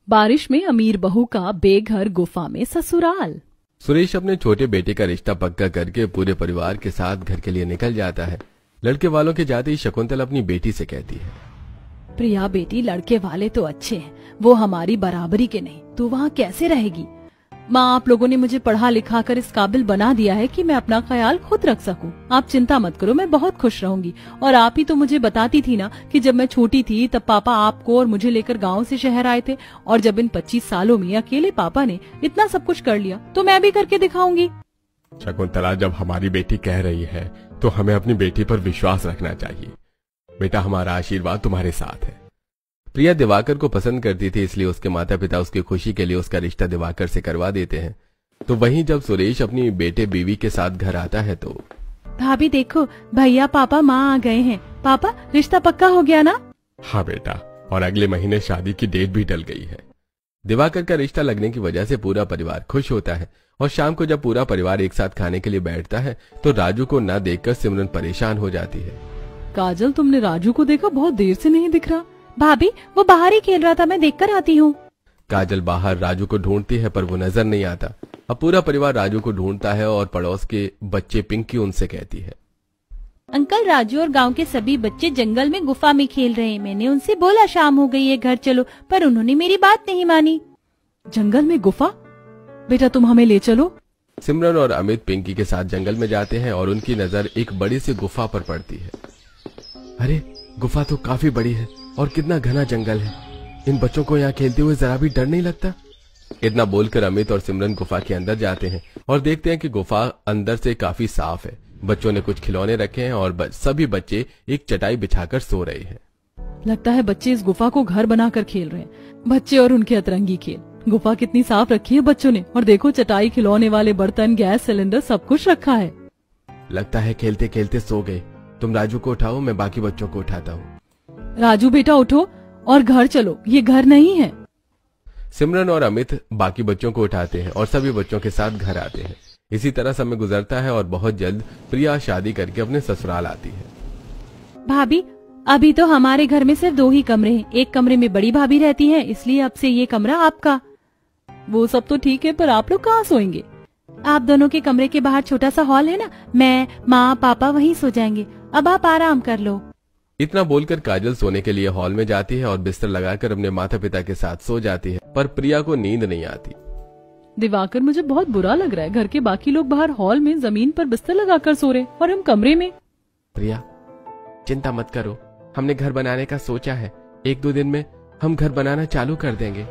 बारिश में अमीर बहू का बेघर गुफा में ससुराल। सुरेश अपने छोटे बेटे का रिश्ता पक्का करके पूरे परिवार के साथ घर के लिए निकल जाता है। लड़के वालों के जाते ही शकुंतला अपनी बेटी से कहती है, प्रिया बेटी, लड़के वाले तो अच्छे हैं, वो हमारी बराबरी के नहीं, तू वहाँ कैसे रहेगी? माँ, आप लोगों ने मुझे पढ़ा लिखा कर इस काबिल बना दिया है कि मैं अपना ख्याल खुद रख सकूं। आप चिंता मत करो, मैं बहुत खुश रहूंगी। और आप ही तो मुझे बताती थी ना कि जब मैं छोटी थी तब पापा आपको और मुझे लेकर गांव से शहर आए थे, और जब इन 25 सालों में अकेले पापा ने इतना सब कुछ कर लिया तो मैं भी करके दिखाऊंगी। शकुंतला, जब हमारी बेटी कह रही है तो हमें अपनी बेटी पर विश्वास रखना चाहिए। बेटा, हमारा आशीर्वाद तुम्हारे साथ है। प्रिया दिवाकर को पसंद करती थी, इसलिए उसके माता पिता उसकी खुशी के लिए उसका रिश्ता दिवाकर से करवा देते हैं। तो वहीं जब सुरेश अपनी बेटे बीवी के साथ घर आता है तो भाभी देखो, भैया पापा माँ आ गए हैं। पापा, रिश्ता पक्का हो गया ना? हाँ बेटा, और अगले महीने शादी की डेट भी डल गई है। दिवाकर का रिश्ता लगने की वजह से पूरा परिवार खुश होता है। और शाम को जब पूरा परिवार एक साथ खाने के लिए बैठता है तो राजू को न देखकर सिमरन परेशान हो जाती है। काजल, तुमने राजू को देखा? बहुत देर से नहीं दिख रहा। भाभी, वो बाहर ही खेल रहा था, मैं देखकर आती हूँ। काजल बाहर राजू को ढूंढती है पर वो नजर नहीं आता। अब पूरा परिवार राजू को ढूंढता है और पड़ोस के बच्चे पिंकी उनसे कहती है, अंकल, राजू और गांव के सभी बच्चे जंगल में गुफा में खेल रहे हैं। मैंने उनसे बोला शाम हो गई है, घर चलो, पर उन्होंने मेरी बात नहीं मानी। जंगल में गुफा? बेटा, तुम हमें ले चलो। सिमरन और अमित पिंकी के साथ जंगल में जाते हैं और उनकी नजर एक बड़ी सी गुफा पर पड़ती है। अरे, गुफा तो काफी बड़ी है और कितना घना जंगल है। इन बच्चों को यहाँ खेलते हुए जरा भी डर नहीं लगता? इतना बोलकर अमित और सिमरन गुफा के अंदर जाते हैं और देखते हैं कि गुफा अंदर से काफी साफ है। बच्चों ने कुछ खिलौने रखे हैं और सभी बच्चे एक चटाई बिछाकर सो रहे हैं। लगता है बच्चे इस गुफा को घर बनाकर खेल रहे हैं। बच्चे और उनके अतरंगी खेल। गुफा कितनी साफ रखी है बच्चों ने, और देखो, चटाई, खिलौने वाले बर्तन, गैस सिलेंडर, सब कुछ रखा है। लगता है खेलते खेलते सो गए। तुम राजू को उठाओ, मैं बाकी बच्चों को उठाता हूँ। राजू बेटा, उठो और घर चलो, ये घर नहीं है। सिमरन और अमित बाकी बच्चों को उठाते हैं और सभी बच्चों के साथ घर आते हैं। इसी तरह समय गुजरता है और बहुत जल्द प्रिया शादी करके अपने ससुराल आती है। भाभी, अभी तो हमारे घर में सिर्फ 2 ही कमरे हैं। एक कमरे में बड़ी भाभी रहती है, इसलिए अब से ये कमरा आपका। वो सब तो ठीक है, पर आप लोग कहाँ सोएंगे? आप दोनों के कमरे के बाहर छोटा सा हॉल है ना, मैं, माँ, पापा वहीं सो जाएंगे। अब आप आराम कर लो। इतना बोलकर काजल सोने के लिए हॉल में जाती है और बिस्तर लगाकर अपने माता पिता के साथ सो जाती है, पर प्रिया को नींद नहीं आती। दिवाकर, मुझे बहुत बुरा लग रहा है। घर के बाकी लोग बाहर हॉल में जमीन पर बिस्तर लगाकर सो रहे और हम कमरे में। प्रिया, चिंता मत करो, हमने घर बनाने का सोचा है। 1-2 दिन में हम घर बनाना चालू कर देंगे।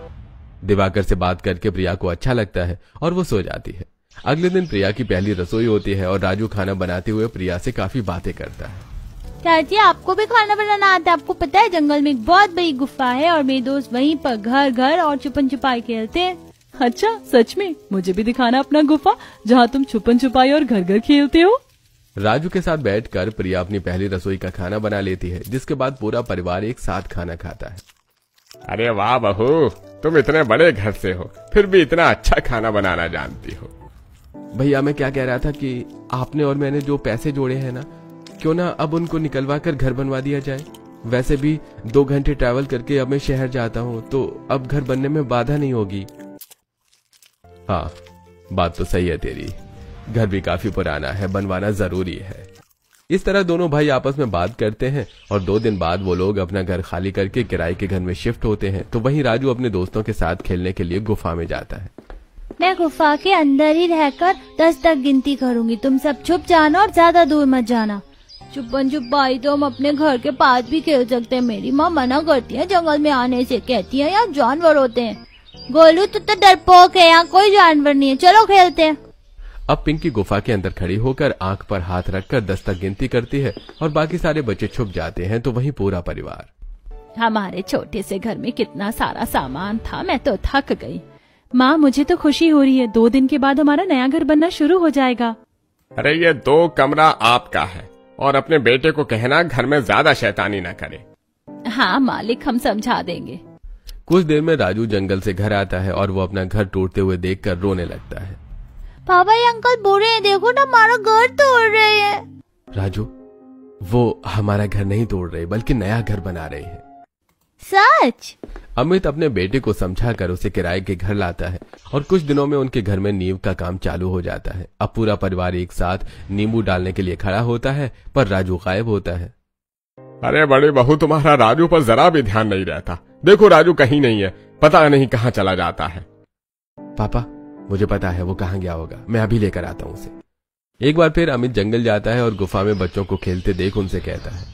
दिवाकर से बात करके प्रिया को अच्छा लगता है और वो सो जाती है। अगले दिन प्रिया की पहली रसोई होती है और राजू खाना बनाते हुए प्रिया से काफी बातें करता है। चाची, आपको भी खाना बनाना आता है? आपको पता है जंगल में एक बहुत बड़ी गुफा है और मेरे दोस्त वहीं पर घर घर और छुपन छुपाई खेलते हैं। अच्छा, सच में? मुझे भी दिखाना अपना गुफा जहाँ तुम छुपन छुपाई और घर घर खेलते हो। राजू के साथ बैठकर प्रिया अपनी पहली रसोई का खाना बना लेती है, जिसके बाद पूरा परिवार एक साथ खाना खाता है। अरे वाह बहू, तुम इतने बड़े घर से हो, फिर भी इतना अच्छा खाना बनाना जानती हो। भैया, मैं क्या कह रहा था कि आपने और मैंने जो पैसे जोड़े हैं ना, क्यों ना अब उनको निकलवा कर घर बनवा दिया जाए। वैसे भी 2 घंटे ट्रैवल करके अब मैं शहर जाता हूँ, तो अब घर बनने में बाधा नहीं होगी। हाँ, बात तो सही है तेरी। घर भी काफी पुराना है, बनवाना जरूरी है। इस तरह दोनों भाई आपस में बात करते हैं और 2 दिन बाद वो लोग अपना घर खाली करके किराए के घर में शिफ्ट होते हैं। तो वहीं राजू अपने दोस्तों के साथ खेलने के लिए गुफा में जाता है। मैं गुफा के अंदर ही रहकर 10 तक गिनती करूंगी। तुम सब छुप जाना और ज्यादा दूर मत जाना। छुपन छुपाई तो हम अपने घर के पास भी खेल सकते हैं। मेरी माँ मना करती है जंगल में आने से, कहती है यहाँ जानवर होते हैं। गोलू, तू तो डरपोक है, यहाँ कोई जानवर नहीं है, चलो खेलते हैं। अब पिंकी गुफा के अंदर खड़ी होकर आंख पर हाथ रखकर 10 तक गिनती करती है और बाकी सारे बच्चे छुप जाते हैं। तो वहीं पूरा परिवार। हमारे छोटे से घर में कितना सारा सामान था, मैं तो थक गई। माँ, मुझे तो खुशी हो रही है, 2 दिन के बाद हमारा नया घर बनना शुरू हो जाएगा। अरे, ये 2 कमरा आपका है और अपने बेटे को कहना घर में ज्यादा शैतानी न करे। हाँ मालिक, हम समझा देंगे। कुछ देर में राजू जंगल से घर आता है और वो अपना घर टूटते हुए देखकर रोने लगता है। पापा, ये अंकल बुरे हैं, देखो ना हमारा घर तोड़ रहे हैं। राजू, वो हमारा घर नहीं तोड़ रहे बल्कि नया घर बना रहे हैं। सच? अमित अपने बेटे को समझाकर उसे किराए के घर लाता है और कुछ दिनों में उनके घर में नींव का काम चालू हो जाता है। अब पूरा परिवार एक साथ नींबू डालने के लिए खड़ा होता है, पर राजू गायब होता है। अरे बड़ी बहू, तुम्हारा राजू पर जरा भी ध्यान नहीं रहता। देखो राजू कहीं नहीं है, पता नहीं कहाँ चला जाता है। पापा, मुझे पता है वो कहाँ गया होगा, मैं अभी लेकर आता हूँ उसे। एक बार फिर अमित जंगल जाता है और गुफा में बच्चों को खेलते देख उनसे कहता है,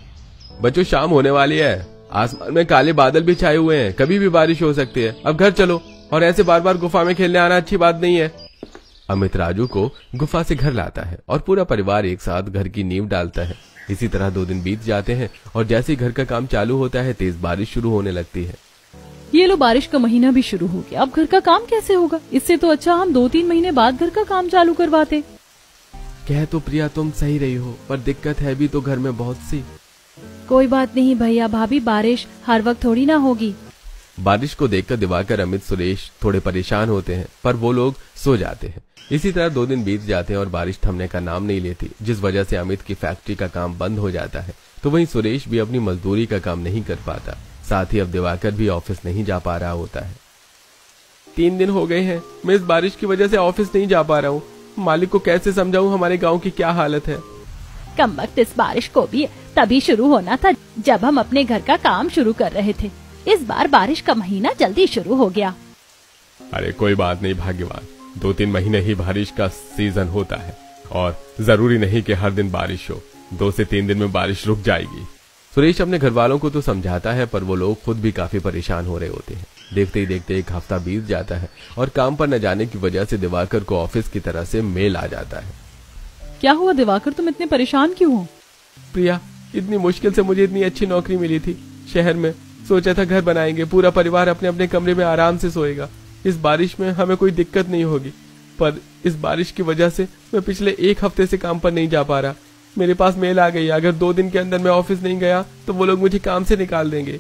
बच्चों शाम होने वाली है, आसमान में काले बादल भी छाए हुए हैं, कभी भी बारिश हो सकती है। अब घर चलो, और ऐसे बार बार गुफा में खेलने आना अच्छी बात नहीं है। अमित राजू को गुफा से घर लाता है और पूरा परिवार एक साथ घर की नींव डालता है। इसी तरह 2 दिन बीत जाते हैं और जैसे ही घर का काम चालू होता है तेज बारिश शुरू होने लगती है। ये लो, बारिश का महीना भी शुरू हो गया, अब घर का काम कैसे होगा? इससे तो अच्छा हम 2-3 महीने बाद घर का काम चालू करवाते। कह तो प्रिया तुम सही रही हो, पर दिक्कत है भी तो घर में बहुत सी। कोई बात नहीं भैया भाभी, बारिश हर वक्त थोड़ी ना होगी। बारिश को देखकर दिवाकर, अमित, सुरेश थोड़े परेशान होते हैं, पर वो लोग सो जाते हैं। इसी तरह 2 दिन बीत जाते हैं और बारिश थमने का नाम नहीं लेती, जिस वजह से अमित की फैक्ट्री का काम बंद हो जाता है। तो वहीं सुरेश भी अपनी मजदूरी का काम नहीं कर पाता। साथ ही अब दिवाकर भी ऑफिस नहीं जा पा रहा होता है। 3 दिन हो गए हैं, मैं इस बारिश की वजह से ऑफिस नहीं जा पा रहा हूँ। मालिक को कैसे समझाऊं हमारे गाँव की क्या हालत है। कम वक्त इस बारिश को भी तभी शुरू होना था जब हम अपने घर का काम शुरू कर रहे थे। इस बार बारिश का महीना जल्दी शुरू हो गया। अरे कोई बात नहीं भाग्यवान, 2-3 महीने ही बारिश का सीजन होता है और जरूरी नहीं कि हर दिन बारिश हो। 2 से 3 दिन में बारिश रुक जाएगी। सुरेश अपने घर वालों को तो समझाता है, पर वो लोग खुद भी काफी परेशान हो रहे होते हैं। देखते ही देखते 1 हफ्ता बीत जाता है और काम पर न जाने की वजह से दिवाकर को ऑफिस की तरह से मेल आ जाता है। क्या हुआ दिवाकर, तुम इतने परेशान क्यों हो? प्रिया, इतनी मुश्किल से मुझे इतनी अच्छी नौकरी मिली थी शहर में। सोचा था घर बनाएंगे, पूरा परिवार अपने अपने कमरे में आराम से सोएगा, इस बारिश में हमें कोई दिक्कत नहीं होगी। पर इस बारिश की वजह से मैं पिछले 1 हफ्ते से काम पर नहीं जा पा रहा। मेरे पास मेल आ गई, अगर 2 दिन के अंदर मैं ऑफिस नहीं गया तो वो लोग मुझे काम से निकाल देंगे।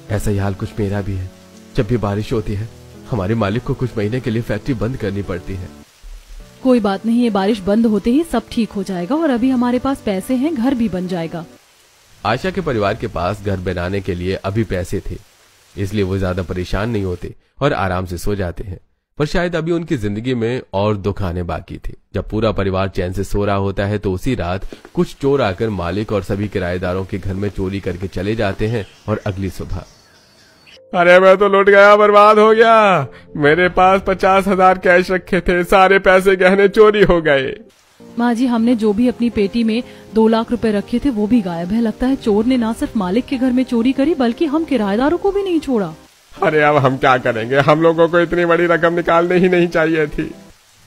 ऐसा ही हाल कुछ मेरा भी है। जब भी बारिश होती है हमारे मालिक को कुछ महीने के लिए फैक्ट्री बंद करनी पड़ती है। कोई बात नहीं, ये बारिश बंद होते ही सब ठीक हो जाएगा और अभी हमारे पास पैसे हैं, घर भी बन जाएगा। आशा के परिवार के पास घर बनाने के लिए अभी पैसे थे, इसलिए वो ज्यादा परेशान नहीं होते और आराम से सो जाते हैं। पर शायद अभी उनकी जिंदगी में और दुख आने बाकी थे। जब पूरा परिवार चैन से सो रहा होता है तो उसी रात कुछ चोर आकर मालिक और सभी किराएदारों के घर में चोरी करके चले जाते हैं और अगली सुबह, अरे मैं तो लुट गया, बर्बाद हो गया। मेरे पास 50,000 कैश रखे थे, सारे पैसे गहने चोरी हो गए। माँ जी, हमने जो भी अपनी पेटी में 2 लाख रुपए रखे थे वो भी गायब है। लगता है चोर ने ना सिर्फ मालिक के घर में चोरी करी बल्कि हम किराएदारों को भी नहीं छोड़ा। अरे अब हम क्या करेंगे, हम लोगों को इतनी बड़ी रकम निकालनी ही नहीं चाहिए थी।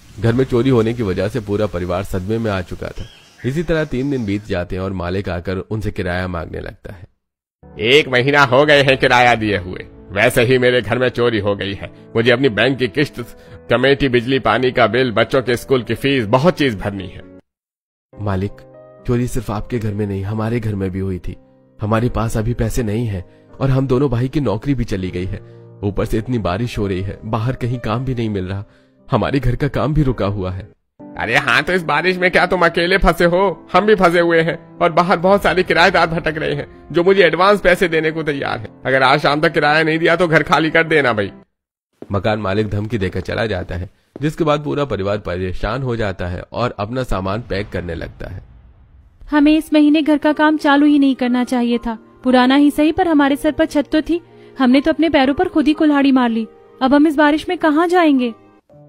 घर में चोरी होने की वजह से पूरा परिवार सदमे में आ चुका था। इसी तरह 3 दिन बीत जाते हैं और मालिक आकर उनसे किराया मांगने लगता है। 1 महीना हो गए हैं किराया दिए हुए, वैसे ही मेरे घर में चोरी हो गई है। मुझे अपनी बैंक की किस्त, कमेटी, बिजली पानी का बिल, बच्चों के स्कूल की फीस, बहुत चीज भरनी है। मालिक, चोरी सिर्फ आपके घर में नहीं हमारे घर में भी हुई थी। हमारे पास अभी पैसे नहीं है और हम दोनों भाई की नौकरी भी चली गई है। ऊपर से इतनी बारिश हो रही है, बाहर कहीं काम भी नहीं मिल रहा। हमारे घर का काम भी रुका हुआ है। अरे हाँ, तो इस बारिश में क्या तुम अकेले फंसे हो? हम भी फंसे हुए हैं और बाहर बहुत सारे किराएदार भटक रहे हैं जो मुझे एडवांस पैसे देने को तैयार हैं। अगर आज शाम तक किराया नहीं दिया तो घर खाली कर देना भाई। मकान मालिक धमकी देकर चला जाता है, जिसके बाद पूरा परिवार परेशान हो जाता है और अपना सामान पैक करने लगता है। हमें इस महीने घर का काम चालू ही नहीं करना चाहिए था। पुराना ही सही, पर हमारे सर पर छत तो थी। हमने तो अपने पैरों पर खुद ही कुल्हाड़ी मार ली। अब हम इस बारिश में कहाँ जाएंगे?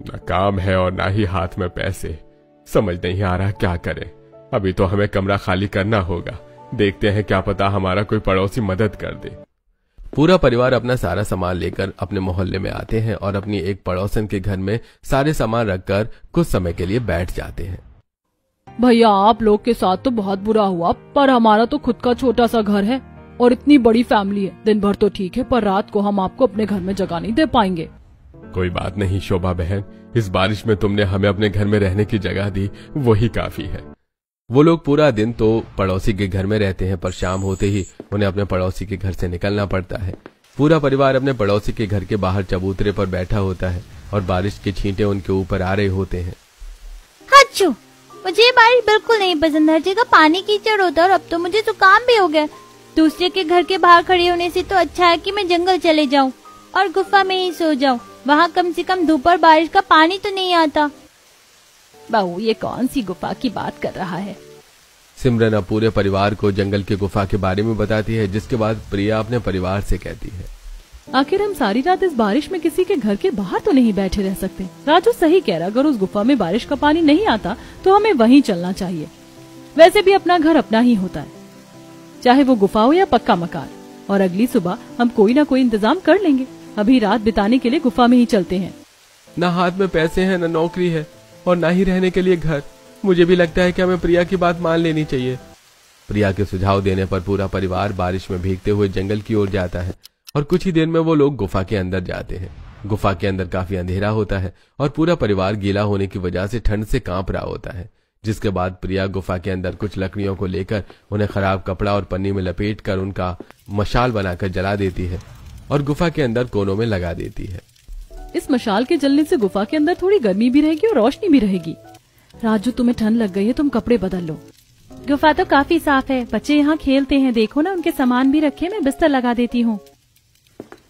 न काम है और ना ही हाथ में पैसे। समझ नहीं आ रहा क्या करें। अभी तो हमें कमरा खाली करना होगा। देखते हैं, क्या पता हमारा कोई पड़ोसी मदद कर दे। पूरा परिवार अपना सारा सामान लेकर अपने मोहल्ले में आते हैं और अपनी एक पड़ोसन के घर में सारे सामान रखकर कुछ समय के लिए बैठ जाते हैं। भैया, आप लोग के साथ तो बहुत बुरा हुआ, पर हमारा तो खुद का छोटा सा घर है और इतनी बड़ी फैमिली है। दिन भर तो ठीक है, पर रात को हम आपको अपने घर में जगह नहीं दे पाएंगे। कोई बात नहीं शोभा बहन, इस बारिश में तुमने हमें अपने घर में रहने की जगह दी, वही काफी है। वो लोग पूरा दिन तो पड़ोसी के घर में रहते हैं, पर शाम होते ही उन्हें अपने पड़ोसी के घर से निकलना पड़ता है। पूरा परिवार अपने पड़ोसी के घर के बाहर चबूतरे पर बैठा होता है और बारिश के छींटे उनके ऊपर आ रहे होते हैं। मुझे ये बारिश बिल्कुल नहीं पसंद। हर जगह पानी कीचड़ होता है और अब तो मुझे जुकाम भी हो गया। दूसरे के घर के बाहर खड़े होने से तो अच्छा है कि मैं जंगल चले जाऊं और गुफा में ही सो जाऊं। वहाँ कम से कम धूप और बारिश का पानी तो नहीं आता। बहू, ये कौन सी गुफा की बात कर रहा है? सिमरन अब पूरे परिवार को जंगल की गुफा के बारे में बताती है, जिसके बाद प्रिया अपने परिवार से कहती है, आखिर हम सारी रात इस बारिश में किसी के घर के बाहर तो नहीं बैठे रह सकते। राजू सही कह रहा, अगर उस गुफा में बारिश का पानी नहीं आता तो हमें वहीं चलना चाहिए। वैसे भी अपना घर अपना ही होता है, चाहे वो गुफा हो या पक्का मकान, और अगली सुबह हम कोई ना कोई इंतजाम कर लेंगे। अभी रात बिताने के लिए गुफा में ही चलते हैं। ना हाथ में पैसे हैं, ना नौकरी है, और ना ही रहने के लिए घर। मुझे भी लगता है कि हमें प्रिया की बात मान लेनी चाहिए। प्रिया के सुझाव देने पर पूरा परिवार बारिश में भीगते हुए जंगल की ओर जाता है और कुछ ही देर में वो लोग गुफा के अंदर जाते हैं। गुफा के अंदर काफी अंधेरा होता है और पूरा परिवार गीला होने की वजह से ठंड से कांप रहा होता है। जिसके बाद प्रिया गुफा के अंदर कुछ लकड़ियों को लेकर उन्हें खराब कपड़ा और पन्नी में लपेट कर उनका मशाल बनाकर जला देती है और गुफा के अंदर कोनों में लगा देती है। इस मशाल के जलने से गुफा के अंदर थोड़ी गर्मी भी रहेगी और रोशनी भी रहेगी। राजू, तुम्हें ठंड लग गई है, तुम कपड़े बदल लो। गुफा तो काफी साफ है, बच्चे यहाँ खेलते हैं, देखो ना उनके सामान भी रखे, मैं बिस्तर लगा देती हूँ।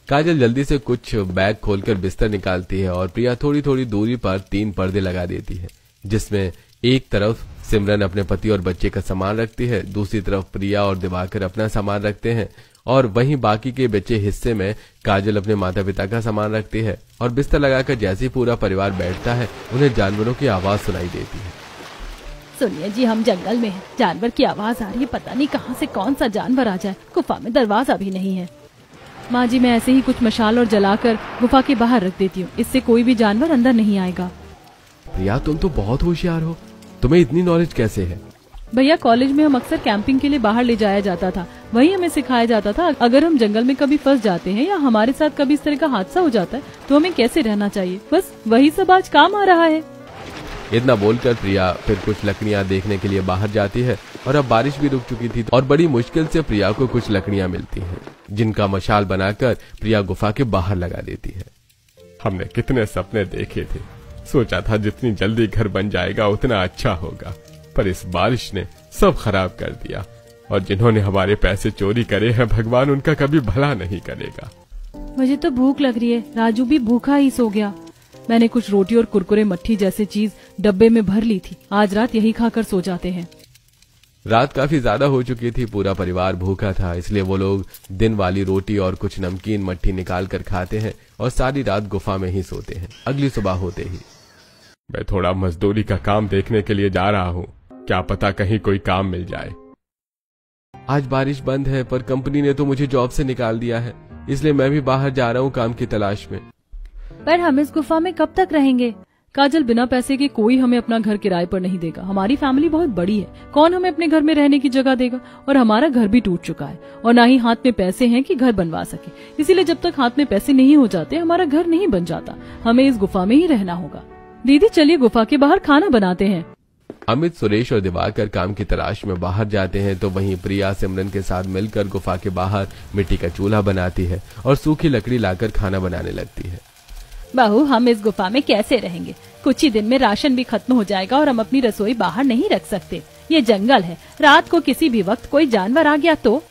काजल जल्दी से कुछ बैग खोलकर बिस्तर निकालती है और प्रिया थोड़ी थोड़ी दूरी पर 3 पर्दे लगा देती है, जिसमें एक तरफ सिमरन अपने पति और बच्चे का सामान रखती है, दूसरी तरफ प्रिया और दिवाकर अपना सामान रखते हैं और वहीं बाकी के बचे हिस्से में काजल अपने माता पिता का सामान रखती है। और बिस्तर लगाकर जैसे ही पूरा परिवार बैठता है उन्हें जानवरों की आवाज सुनाई देती है। सुनिए जी, हम जंगल में हैं, जानवर की आवाज आ रही है, पता नहीं कहाँ से कौन सा जानवर आ जाए। गुफा में दरवाजा भी नहीं है। माँ जी, मैं ऐसे ही कुछ मशाल और जलाकर गुफा के बाहर रख देती हूँ, इससे कोई भी जानवर अंदर नहीं आएगा। प्रिया, तुम तो बहुत होशियार हो, तुम्हें इतनी नॉलेज कैसे है? भैया, कॉलेज में हम अक्सर कैंपिंग के लिए बाहर ले जाया जाता था, वही हमें सिखाया जाता था अगर हम जंगल में कभी फंस जाते हैं या हमारे साथ कभी इस तरह का हादसा हो जाता है तो हमें कैसे रहना चाहिए। बस वही सब आज काम आ रहा है। इतना बोलकर प्रिया फिर कुछ लकड़ियां देखने के लिए बाहर जाती है और अब बारिश भी रुक चुकी थी और बड़ी मुश्किल से प्रिया को कुछ लकड़ियां मिलती हैं, जिनका मशाल बनाकर प्रिया गुफा के बाहर लगा देती है। हमने कितने सपने देखे थे, सोचा था जितनी जल्दी घर बन जाएगा उतना अच्छा होगा, पर इस बारिश ने सब खराब कर दिया। और जिन्होंने हमारे पैसे चोरी करे हैं, भगवान उनका कभी भला नहीं करेगा। मुझे तो भूख लग रही है, राजू भी भूखा ही सो गया। मैंने कुछ रोटी और कुरकुरे मट्ठी जैसी चीज डब्बे में भर ली थी, आज रात यही खाकर सो जाते हैं। रात काफी ज्यादा हो चुकी थी, पूरा परिवार भूखा था, इसलिए वो लोग दिन वाली रोटी और कुछ नमकीन मट्ठी निकाल कर खाते हैं और सारी रात गुफा में ही सोते हैं। अगली सुबह होते ही मैं थोड़ा मजदूरी का काम देखने के लिए जा रहा हूँ, क्या पता कहीं कोई काम मिल जाए। आज बारिश बंद है, पर कंपनी ने तो मुझे जॉब से निकाल दिया है, इसलिए मैं भी बाहर जा रहा हूँ काम की तलाश में। पर हम इस गुफा में कब तक रहेंगे? काजल, बिना पैसे के कोई हमें अपना घर किराए पर नहीं देगा। हमारी फैमिली बहुत बड़ी है, कौन हमें अपने घर में रहने की जगह देगा? और हमारा घर भी टूट चुका है और ना ही हाथ में पैसे हैं कि घर बनवा सके। इसीलिए जब तक हाथ में पैसे नहीं हो जाते हमारा घर नहीं बन जाता। हमें इस गुफा में ही रहना होगा। दीदी, चलिए गुफा के बाहर खाना बनाते हैं। अमित, सुरेश और दिवाकर काम की तलाश में बाहर जाते हैं तो वहीं प्रिया सिमरन के साथ मिलकर गुफा के बाहर मिट्टी का चूल्हा बनाती है और सूखी लकड़ी लाकर खाना बनाने लगती है। बहू, हम इस गुफा में कैसे रहेंगे? कुछ ही दिन में राशन भी खत्म हो जाएगा और हम अपनी रसोई बाहर नहीं रख सकते। ये जंगल है, रात को किसी भी वक्त कोई जानवर आ गया तो।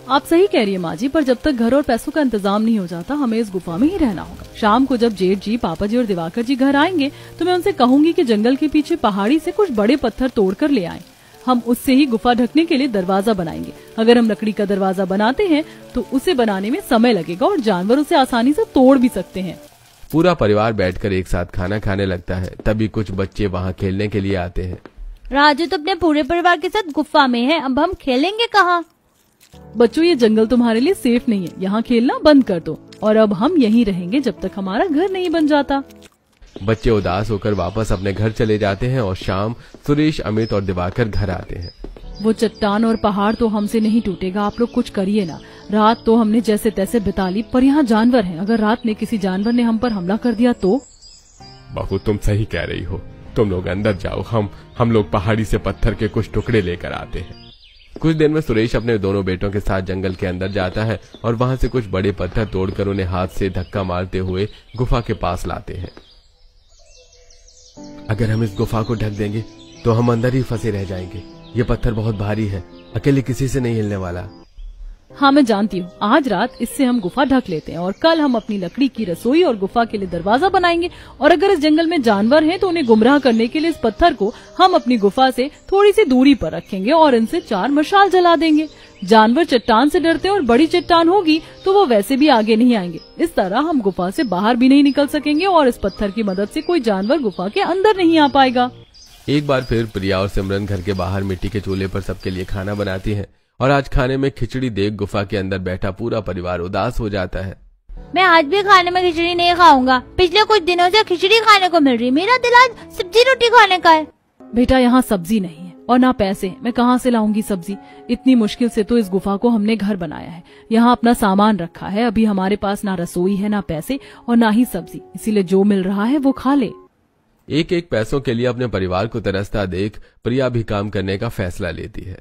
आप सही कह रही है माँ जी, पर जब तक घर और पैसों का इंतजाम नहीं हो जाता हमें इस गुफा में ही रहना होगा। शाम को जब जेठ जी, पापा जी और दिवाकर जी घर आएंगे तो मैं उनसे कहूंगी कि जंगल के पीछे पहाड़ी से कुछ बड़े पत्थर तोड़कर ले आएं। हम उससे ही गुफा ढकने के लिए दरवाजा बनाएंगे। अगर हम लकड़ी का दरवाजा बनाते हैं तो उसे बनाने में समय लगेगा और जानवर उसे आसानी से तोड़ भी सकते हैं। पूरा परिवार बैठकर एक साथ खाना खाने लगता है, तभी कुछ बच्चे वहाँ खेलने के लिए आते हैं। राजू तो अपने पूरे परिवार के साथ गुफा में है, अब हम खेलेंगे कहाँ? बच्चों, ये जंगल तुम्हारे लिए सेफ नहीं है, यहाँ खेलना बंद कर दो और अब हम यहीं रहेंगे जब तक हमारा घर नहीं बन जाता। बच्चे उदास होकर वापस अपने घर चले जाते हैं और शाम सुरेश, अमित और दिवाकर घर आते हैं। वो चट्टान और पहाड़ तो हमसे नहीं टूटेगा, आप लोग कुछ करिए ना। रात तो हमने जैसे तैसे बिता ली, पर यहाँ जानवर हैं, अगर रात में किसी जानवर ने हम पर हमला कर दिया तो? बहू, तुम सही कह रही हो, तुम लोग अंदर जाओ, हम लोग पहाड़ी से पत्थर के कुछ टुकड़े लेकर आते हैं। कुछ देर में सुरेश अपने दोनों बेटों के साथ जंगल के अंदर जाता है और वहां से कुछ बड़े पत्थर तोड़कर उन्हें हाथ से धक्का मारते हुए गुफा के पास लाते हैं। अगर हम इस गुफा को ढक देंगे तो हम अंदर ही फंसे रह जाएंगे। ये पत्थर बहुत भारी है, अकेले किसी से नहीं हिलने वाला। हाँ मैं जानती हूँ, आज रात इससे हम गुफा ढक लेते हैं और कल हम अपनी लकड़ी की रसोई और गुफा के लिए दरवाजा बनाएंगे। और अगर इस जंगल में जानवर हैं तो उन्हें गुमराह करने के लिए इस पत्थर को हम अपनी गुफा से थोड़ी सी दूरी पर रखेंगे और इनसे 4 मशाल जला देंगे। जानवर चट्टान से डरते हैं और बड़ी चट्टान होगी तो वो वैसे भी आगे नहीं आएंगे। इस तरह हम गुफा से बाहर भी नहीं निकल सकेंगे और इस पत्थर की मदद से कोई जानवर गुफा के अंदर नहीं आ पाएगा। एक बार फिर प्रिया और सिमरन घर के बाहर मिट्टी के चूल्हे पर सबके लिए खाना बनाती हैं और आज खाने में खिचड़ी देख गुफा के अंदर बैठा पूरा परिवार उदास हो जाता है। मैं आज भी खाने में खिचड़ी नहीं खाऊंगा। पिछले कुछ दिनों से खिचड़ी खाने को मिल रही, मेरा दिल आज सब्जी रोटी खाने का है। बेटा यहाँ सब्जी नहीं है और ना पैसे, मैं कहाँ से लाऊंगी सब्जी? इतनी मुश्किल से तो इस गुफा को हमने घर बनाया है, यहाँ अपना सामान रखा है। अभी हमारे पास ना रसोई है, ना पैसे और ना ही सब्जी, इसीलिए जो मिल रहा है वो खा ले। एक एक पैसों के लिए अपने परिवार को तरसता देख प्रिया भी काम करने का फैसला लेती है।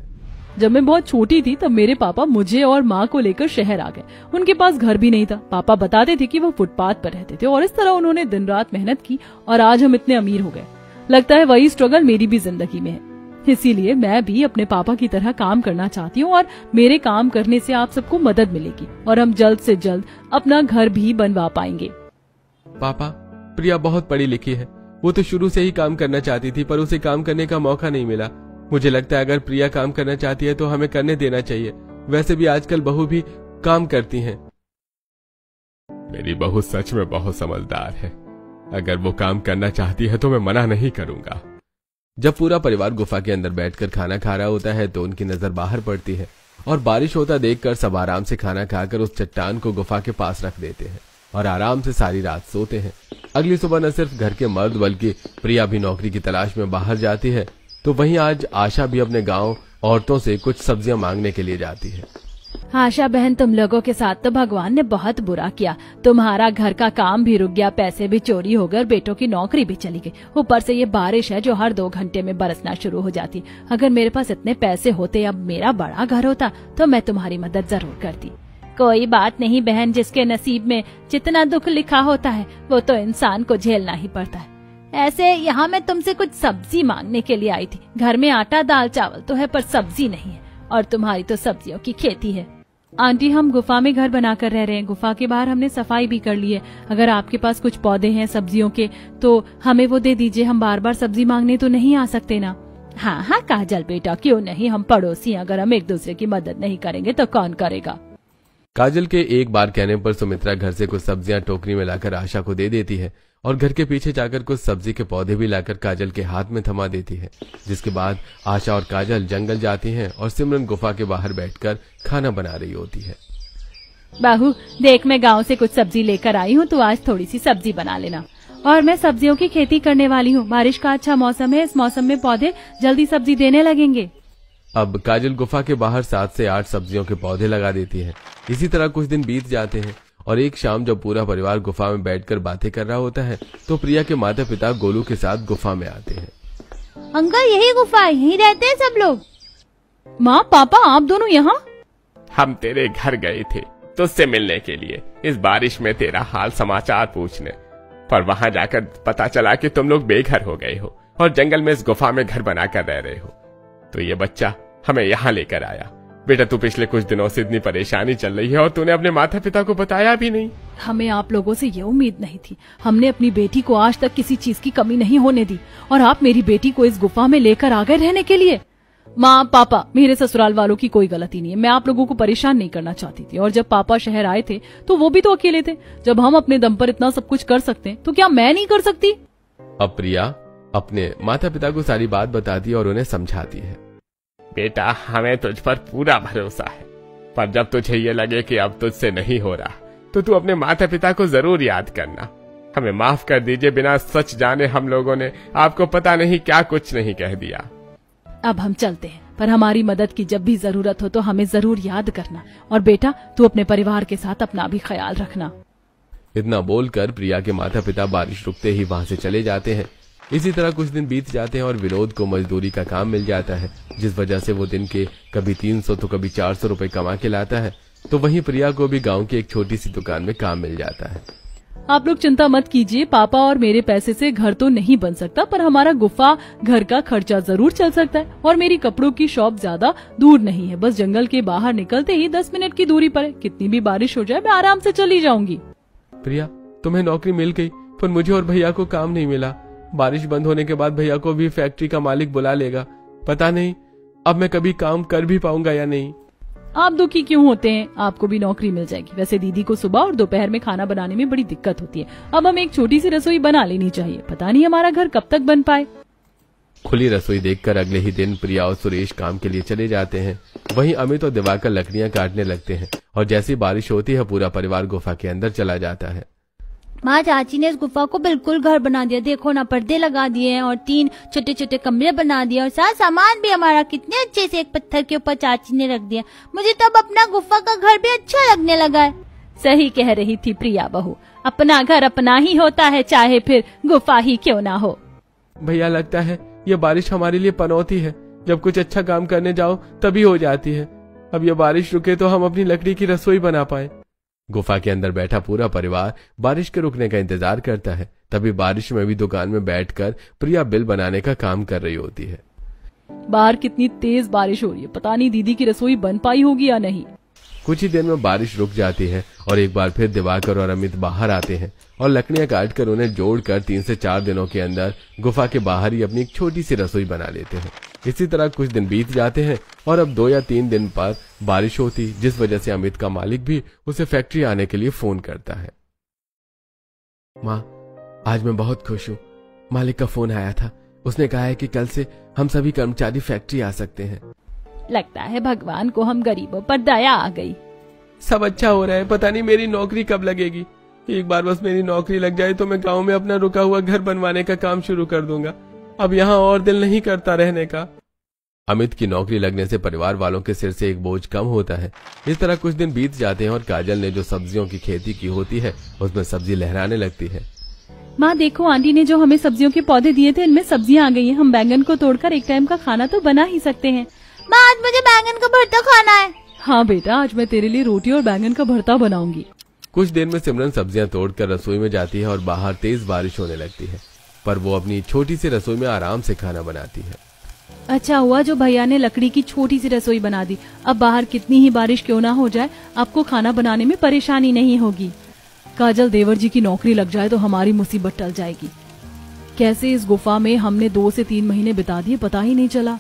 जब मैं बहुत छोटी थी तब मेरे पापा मुझे और माँ को लेकर शहर आ गए। उनके पास घर भी नहीं था। पापा बताते थे कि वो फुटपाथ पर रहते थे और इस तरह उन्होंने दिन रात मेहनत की और आज हम इतने अमीर हो गए। लगता है वही स्ट्रगल मेरी भी जिंदगी में है। इसीलिए मैं भी अपने पापा की तरह काम करना चाहती हूँ और मेरे काम करने से आप सबको मदद मिलेगी और हम जल्द से जल्द अपना घर भी बनवा पाएंगे। पापा, प्रिया बहुत पढ़ी लिखी है, वो तो शुरू से ही काम करना चाहती थी पर उसे काम करने का मौका नहीं मिला। मुझे लगता है अगर प्रिया काम करना चाहती है तो हमें करने देना चाहिए। वैसे भी आजकल बहू भी काम करती हैं। मेरी बहू सच में बहुत समझदार है। अगर वो काम करना चाहती है तो मैं मना नहीं करूंगा। जब पूरा परिवार गुफा के अंदर बैठकर खाना खा रहा होता है तो उनकी नजर बाहर पड़ती है और बारिश होता देखकर सब आराम से खाना खाकर उस चट्टान को गुफा के पास रख देते हैं और आराम से सारी रात सोते हैं। अगली सुबह न सिर्फ घर के मर्द बल्कि प्रिया भी नौकरी की तलाश में बाहर जाती है, तो वहीं आज आशा भी अपने गांव औरतों से कुछ सब्जियां मांगने के लिए जाती है। आशा बहन, तुम लोगों के साथ तो भगवान ने बहुत बुरा किया। तुम्हारा घर का काम भी रुक गया, पैसे भी चोरी हो गए, बेटों की नौकरी भी चली गई। ऊपर से ये बारिश है जो हर 2 घंटे में बरसना शुरू हो जाती। अगर मेरे पास इतने पैसे होते, अब मेरा बड़ा घर होता, तो मैं तुम्हारी मदद जरूर करती। कोई बात नहीं बहन, जिसके नसीब में जितना दुख लिखा होता है वो तो इंसान को झेलना ही पड़ता है। ऐसे यहाँ मैं तुमसे कुछ सब्जी मांगने के लिए आई थी। घर में आटा दाल चावल तो है पर सब्जी नहीं है और तुम्हारी तो सब्जियों की खेती है। आंटी, हम गुफा में घर बनाकर रह रहे हैं। गुफा के बाहर हमने सफाई भी कर ली है। अगर आपके पास कुछ पौधे हैं सब्जियों के तो हमें वो दे दीजिए। हम बार बार सब्जी मांगने तो नहीं आ सकते ना। हाँ हाँ काजल बेटा, क्यों नहीं, हम पड़ोसी। अगर हम एक दूसरे की मदद नहीं करेंगे तो कौन करेगा। काजल के एक बार कहने पर सुमित्रा घर से कुछ सब्जियां टोकरी में लाकर आशा को दे देती है और घर के पीछे जाकर कुछ सब्जी के पौधे भी लाकर काजल के हाथ में थमा देती है। जिसके बाद आशा और काजल जंगल जाती हैं और सिमरन गुफा के बाहर बैठकर खाना बना रही होती है। बहू देख, मैं गांव से कुछ सब्जी लेकर आई हूँ, तो आज थोड़ी सी सब्जी बना लेना। और मैं सब्जियों की खेती करने वाली हूँ। बारिश का अच्छा मौसम है, इस मौसम में पौधे जल्दी सब्जी देने लगेंगे। अब काजल गुफा के बाहर 7 से 8 सब्जियों के पौधे लगा देती है। इसी तरह कुछ दिन बीत जाते हैं और एक शाम जब पूरा परिवार गुफा में बैठकर बातें कर रहा होता है तो प्रिया के माता पिता गोलू के साथ गुफा में आते हैं। अंकल, यही गुफा है, यहीं रहते हैं सब लोग। माँ पापा, आप दोनों यहाँ? हम तेरे घर गए थे तुझसे मिलने के लिए, इस बारिश में तेरा हाल समाचार पूछने, पर वहाँ जाकर पता चला कि तुम लोग बेघर हो गए हो और जंगल में इस गुफा में घर बनाकर रह रहे हो। तो ये बच्चा हमें यहाँ लेकर आया। बेटा, तू पिछले कुछ दिनों से इतनी परेशानी चल रही है और तूने अपने माता पिता को बताया भी नहीं। हमें आप लोगों से ये उम्मीद नहीं थी। हमने अपनी बेटी को आज तक किसी चीज की कमी नहीं होने दी और आप मेरी बेटी को इस गुफा में लेकर आ गए रहने के लिए। माँ पापा, मेरे ससुराल वालों की कोई गलती नहीं है। मैं आप लोगों को परेशान नहीं करना चाहती थी और जब पापा शहर आए थे तो वो भी तो अकेले थे। जब हम अपने दम पर इतना सब कुछ कर सकते हैं तो क्या मैं नहीं कर सकती? अब प्रिया अपने माता पिता को सारी बात बताती और उन्हें समझाती है। बेटा, हमें तुझ पर पूरा भरोसा है, पर जब तुझे ये लगे कि अब तुझसे नहीं हो रहा तो तू अपने माता पिता को जरूर याद करना। हमें माफ कर दीजिए, बिना सच जाने हम लोगों ने आपको पता नहीं क्या कुछ नहीं कह दिया। अब हम चलते हैं, पर हमारी मदद की जब भी जरूरत हो तो हमें जरूर याद करना। और बेटा, तू अपने परिवार के साथ अपना भी ख्याल रखना। इतना बोलकर प्रिया के माता पिता बारिश रुकते ही वहां से चले जाते हैं। इसी तरह कुछ दिन बीत जाते हैं और विनोद को मजदूरी का काम मिल जाता है, जिस वजह से वो दिन के कभी 300 तो कभी 400 रुपए कमा के लाता है। तो वहीं प्रिया को भी गांव की एक छोटी सी दुकान में काम मिल जाता है। आप लोग चिंता मत कीजिए, पापा और मेरे पैसे से घर तो नहीं बन सकता, पर हमारा गुफा घर का खर्चा जरूर चल सकता है। और मेरी कपड़ों की शॉप ज्यादा दूर नहीं है, बस जंगल के बाहर निकलते ही 10 मिनट की दूरी पर है। कितनी भी बारिश हो जाए मैं आराम से चली जाऊंगी। प्रिया, तुम्हें नौकरी मिल गई, पर मुझे और भैया को काम नहीं मिला। बारिश बंद होने के बाद भैया को भी फैक्ट्री का मालिक बुला लेगा। पता नहीं अब मैं कभी काम कर भी पाऊंगा या नहीं। आप दुखी क्यों होते हैं, आपको भी नौकरी मिल जाएगी। वैसे दीदी को सुबह और दोपहर में खाना बनाने में बड़ी दिक्कत होती है। अब हमें एक छोटी सी रसोई बना लेनी चाहिए, पता नहीं हमारा घर कब तक बन पाए। खुली रसोई देखकर अगले ही दिन प्रिया और सुरेश काम के लिए चले जाते हैं। वहीं अमित और दिवाकर लकड़ियां काटने लगते हैं और जैसी बारिश होती है पूरा परिवार गुफा के अंदर चला जाता है। माँ, चाची ने इस गुफा को बिल्कुल घर बना दिया। देखो ना, पर्दे लगा दिए हैं और 3 छोटे छोटे कमरे बना दिए और सारा सामान भी हमारा कितने अच्छे से एक पत्थर के ऊपर चाची ने रख दिया। मुझे तो अब अपना गुफा का घर भी अच्छा लगने लगा है। सही कह रही थी प्रिया बहू, अपना घर अपना ही होता है, चाहे फिर गुफा ही क्यों ना हो। भैया, लगता है ये बारिश हमारे लिए पनौती है। जब कुछ अच्छा काम करने जाओ तभी हो जाती है। अब ये बारिश रुके तो हम अपनी लकड़ी की रसोई बना पाए। गुफा के अंदर बैठा पूरा परिवार बारिश के रुकने का इंतजार करता है। तभी बारिश में भी दुकान में बैठकर प्रिया बिल बनाने का काम कर रही होती है। बाहर कितनी तेज बारिश हो रही है, पता नहीं दीदी की रसोई बन पाई होगी या नहीं। कुछ ही देर में बारिश रुक जाती है और एक बार फिर दिवाकर और अमित बाहर आते हैं और लकड़ियां काटकर उन्हें जोड़कर 3 से 4 दिनों के अंदर गुफा के बाहर ही अपनी एक छोटी सी रसोई बना लेते हैं। इसी तरह कुछ दिन बीत जाते हैं और अब 2 या 3 दिन पर बारिश होती, जिस वजह से अमित का मालिक भी उसे फैक्ट्री आने के लिए फोन करता है। माँ, आज मैं बहुत खुश हूँ। मालिक का फोन आया था, उसने कहा है कि कल से हम सभी कर्मचारी फैक्ट्री आ सकते हैं। लगता है भगवान को हम गरीबों पर दया आ गई। सब अच्छा हो रहा है, पता नहीं मेरी नौकरी कब लगेगी। एक बार बस मेरी नौकरी लग जाए तो मैं गांव में अपना रुका हुआ घर बनवाने का काम शुरू कर दूंगा। अब यहाँ और दिल नहीं करता रहने का। अमित की नौकरी लगने से परिवार वालों के सिर से एक बोझ कम होता है। इस तरह कुछ दिन बीत जाते हैं और काजल ने जो सब्जियों की खेती की होती है उसमें सब्जी लहराने लगती है। माँ देखो, आंटी ने जो हमें सब्जियों के पौधे दिए थे इनमें सब्जियां आ गई हैं। हम बैंगन को तोड़कर एक टाइम का खाना तो बना ही सकते हैं। माँ, आज मुझे बैंगन का भरता खाना है। हाँ बेटा, आज मैं तेरे लिए रोटी और बैंगन का भरता बनाऊंगी। कुछ देर में सिमरन सब्जियां तोड़कर रसोई में जाती है और बाहर तेज बारिश होने लगती है, पर वो अपनी छोटी सी रसोई में आराम से खाना बनाती है। अच्छा हुआ जो भैया ने लकड़ी की छोटी सी रसोई बना दी। अब बाहर कितनी ही बारिश क्यों ना हो जाए, आपको खाना बनाने में परेशानी नहीं होगी। काजल, देवर जी की नौकरी लग जाए तो हमारी मुसीबत टल जाएगी। कैसे इस गुफा में हमने 2 से 3 महीने बिता दिए, पता ही नहीं चला।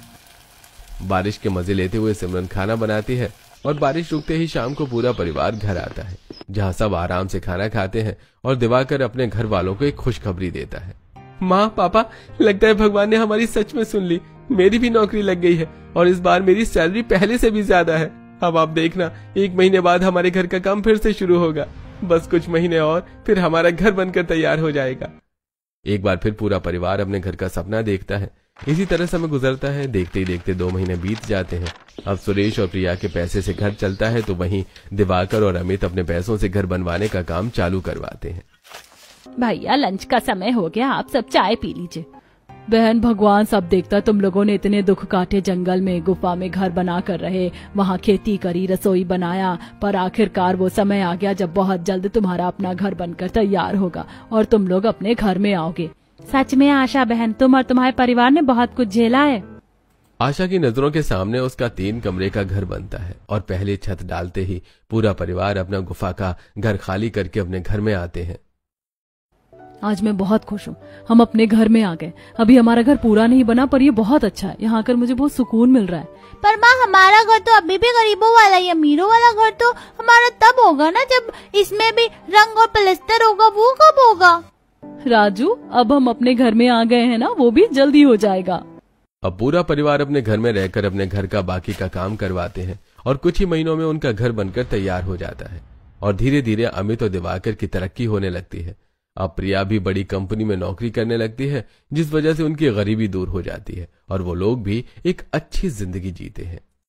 बारिश के मजे लेते हुए सिमरन खाना बनाती है और बारिश रुकते ही शाम को पूरा परिवार घर आता है, जहाँ सब आराम से खाना खाते हैं और दिवाकर अपने घर वालों को एक खुशखबरी देता है। माँ, पापा, लगता है भगवान ने हमारी सच में सुन ली। मेरी भी नौकरी लग गई है और इस बार मेरी सैलरी पहले से भी ज्यादा है। अब आप देखना, 1 महीने बाद हमारे घर का काम फिर से शुरू होगा। बस कुछ महीने और फिर हमारा घर बनकर तैयार हो जाएगा। एक बार फिर पूरा परिवार अपने घर का सपना देखता है। इसी तरह समय गुजरता है। देखते ही देखते 2 महीने बीत जाते हैं। अब सुरेश और प्रिया के पैसे से घर चलता है, तो वहीं दिवाकर और अमित अपने पैसों से घर बनवाने का काम चालू करवाते हैं। भैया, लंच का समय हो गया, आप सब चाय पी लीजिए। बहन, भगवान सब देखता। तुम लोगों ने इतने दुख काटे, जंगल में गुफा में घर बना कर रहे, वहाँ खेती करी, रसोई बनाया, पर आखिरकार वो समय आ गया जब बहुत जल्द तुम्हारा अपना घर बनकर तैयार होगा और तुम लोग अपने घर में आओगे। सच में आशा बहन, तुम और तुम्हारे परिवार ने बहुत कुछ झेला है। आशा की नजरों के सामने उसका 3 कमरे का घर बनता है और पहले छत डालते ही पूरा परिवार अपना गुफा का घर खाली करके अपने घर में आते हैं। आज मैं बहुत खुश हूँ, हम अपने घर में आ गए। अभी हमारा घर पूरा नहीं बना, पर ये बहुत अच्छा है। यहाँ आकर मुझे बहुत सुकून मिल रहा है। पर माँ, हमारा घर तो अभी भी गरीबों वाला है। अमीरों वाला घर तो हमारा तब होगा ना जब इसमें भी रंग और प्लास्टर होगा। वो कब होगा? राजू, अब हम अपने घर में आ गए हैं ना, वो भी जल्दी हो जाएगा। अब पूरा परिवार अपने घर में रहकर अपने घर का बाकी का काम करवाते हैं और कुछ ही महीनों में उनका घर बनकर तैयार हो जाता है और धीरे धीरे अमित और दिवाकर की तरक्की होने लगती है। अब प्रिया भी बड़ी कंपनी में नौकरी करने लगती है, जिस वजह से उनकी गरीबी दूर हो जाती है और वो लोग भी एक अच्छी जिंदगी जीते हैं।